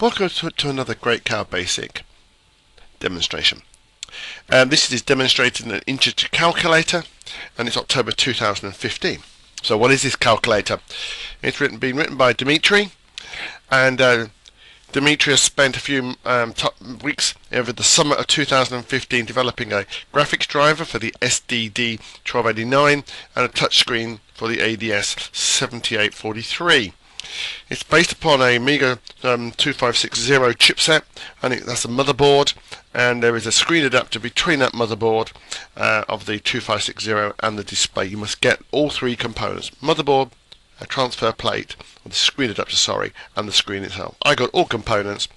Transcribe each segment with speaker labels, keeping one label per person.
Speaker 1: Welcome to another Great Cow Basic demonstration. This is demonstrated in an integer calculator, and it's October 2015. So what is this calculator? It's been written by Dimitri, and Dimitri has spent a few weeks over the summer of 2015 developing a graphics driver for the SDD1289 and a touchscreen for the ADS7843. It's based upon a Amiga 2560 chipset, and that's a motherboard, and there is a screen adapter between that motherboard of the 2560 and the display. You must get all three components: motherboard, a transfer plate, or the screen adapter, sorry, and the screen itself. I got all components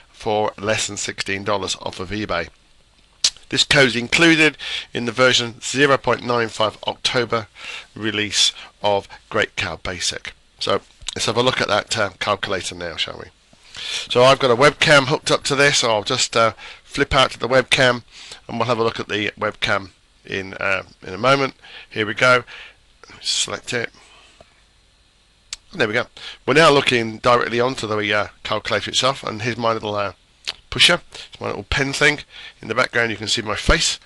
Speaker 1: for less than $16 off of eBay. This code is included in the version 0.95 October release of Great Cow Basic. So let's have a look at that calculator now, shall we? So I've got a webcam hooked up to this, so I'll just flip out to the webcam and we'll have a look at the webcam in a moment. Here we go. Select it. And there we go. We're now looking directly onto the calculator itself, and here's my little pusher. It's my little pen thing. In the background you can see my face,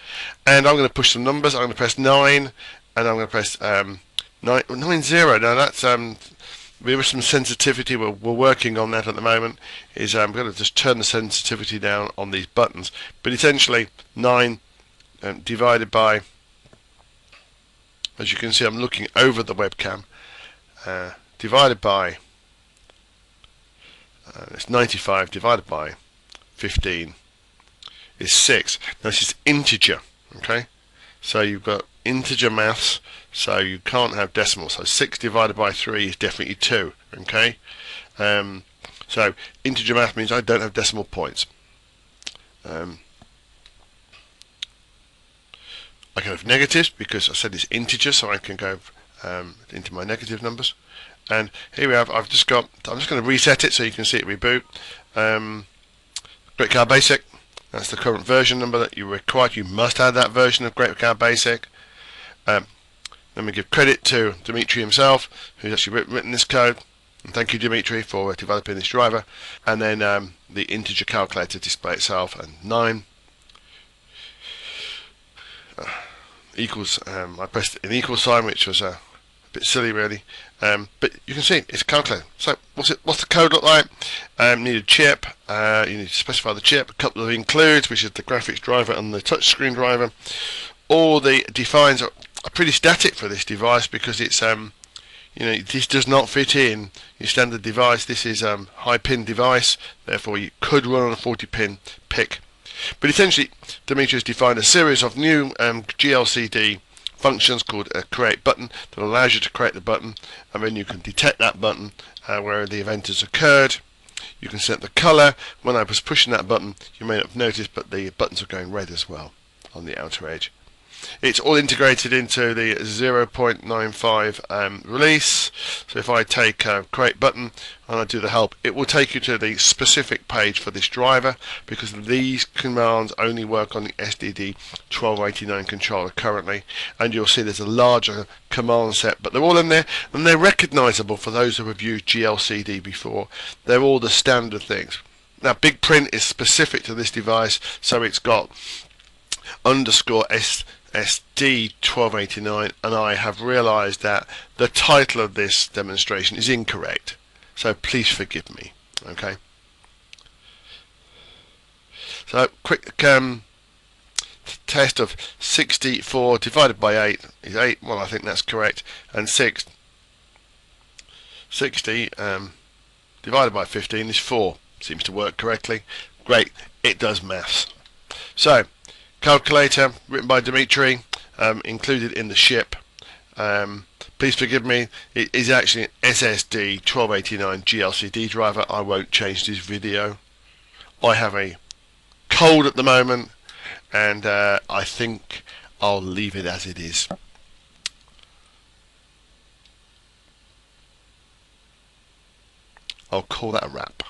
Speaker 1: and I'm going to push some numbers. I'm going to press 9, and I'm going to press 90. Now that's there is some sensitivity. We're working on that at the moment. I'm going to just turn the sensitivity down on these buttons, but essentially 9 divided by, as you can see, I'm looking over the webcam, divided by it's 95 divided by 15 is 6. Now this is integer, okay? So you've got integer maths, so you can't have decimals. So 6 divided by 3 is definitely 2, okay? So integer math means I don't have decimal points. I can have negatives because I said it's integer, so I can go into my negative numbers. And here we have, I'm just going to reset it so you can see it reboot. Great Cow Basic, that's the current version number that you require. You must have that version of Great Cow Basic. Let me give credit to Dimitri himself, who's actually written this code. And thank you, Dimitri, for developing this driver. And then the integer calculator display itself, and 9 equals, I pressed an equal sign, which was a bit silly really, but you can see it's a calculator. So what's the code look like? You need a chip, you need to specify the chip, a couple of includes, which is the graphics driver and the touchscreen driver. All the defines are pretty static for this device because it's this does not fit in your standard device. This is high pin device, therefore you could run on a 40-pin PIC. But essentially Dimitri has defined a series of new GLCD functions called a create button that allows you to create the button, and then you can detect that button where the event has occurred. You can set the color. When I was pushing that button, you may not have noticed, but the buttons are going red as well on the outer edge. It's all integrated into the 0.95 release. So if I take create button and I do the help, it will take you to the specific page for this driver, because these commands only work on the SDD1289 controller currently, and you'll see there's a larger command set, but they're all in there and they're recognizable for those who have used GLCD before. They're all the standard things. Now big print is specific to this device, so it's got _SD1289, and I have realized that the title of this demonstration is incorrect, so please forgive me, okay? So quick test of 64 divided by 8 is 8. Well, I think that's correct. And 60 divided by 15 is 4. Seems to work correctly. Great, it does maths. So calculator written by Dimitri, included in the ship. Please forgive me, it is actually an SSD1289 GLCD driver. I won't change this video. I have a cold at the moment, and I think I'll leave it as it is. I'll call that a wrap.